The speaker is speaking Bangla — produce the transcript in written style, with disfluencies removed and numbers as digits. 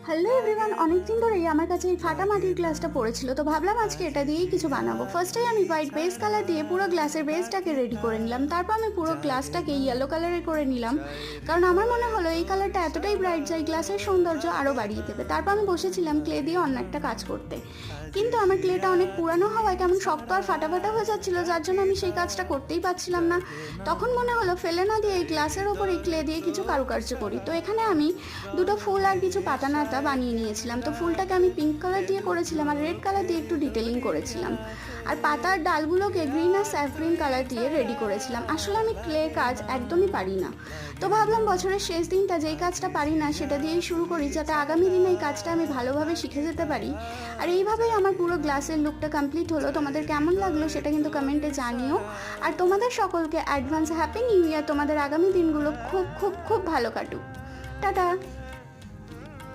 হ্যালো এভরিওয়ান, অনেকদিন ধরেই আমার কাছে এই ফাটা মাটির গ্লাসটা পড়েছিল, তো ভাবলাম আজকে এটা দিয়েই কিছু বানাবো। ফার্স্টেই আমি হোয়াইট বেস কালার দিয়ে পুরো গ্লাসের বেসটাকে রেডি করে নিলাম। তারপর আমি পুরো গ্লাসটাকে ইয়েলো কালারে করে নিলাম, কারণ আমার মনে হলো এই কালারটা এতটাই ব্রাইট যে গ্লাসের সৌন্দর্য আরও বাড়িয়ে দেবে। তারপর আমি বসেছিলাম ক্লে দিয়ে অন্য একটা কাজ করতে, কিন্তু আমার ক্লেটা অনেক পুরানো হওয়ায় কেমন শক্ত আর ফাটা ফাটা হয়ে যাচ্ছিলো, যার জন্য আমি সেই কাজটা করতেই পারছিলাম না। তখন মনে হলো ফেলে না দিয়ে এই গ্লাসের ওপর এই ক্লে দিয়ে কিছু কারুকার্য করি। তো এখানে আমি দুটো ফুল আর কিছু পাতা নাতা বানিয়ে নিয়েছিলাম। তো ফুলটাকে আমি পিঙ্ক কালার দিয়ে করেছিলাম আর রেড কালার দিয়ে একটু ডিটেলিং করেছিলাম, আর পাতার ডালগুলোকে গ্রিন আর স্যাফ গ্রিন কালার দিয়ে রেডি করেছিলাম। আসলে আমি ক্লে কাজ একদমই পারি না, তো ভাবলাম বছরের শেষ দিনটা যেই কাজটা পারি না সেটা দিয়েই শুরু করি, যাতে আগামী দিনে এই কাজটা আমি ভালোভাবে শিখে যেতে পারি। আর এইভাবেই আমার পুরো গ্লাসের লুকটা কমপ্লিট হলো। তোমাদের কেমন লাগলো সেটা কিন্তু কমেন্টে জানিও। আর তোমাদের সকলকে অ্যাডভান্স হ্যাপি নিউ ইয়ার। তোমাদের আগামী দিনগুলো খুব খুব খুব ভালো কাটুক। টাটা।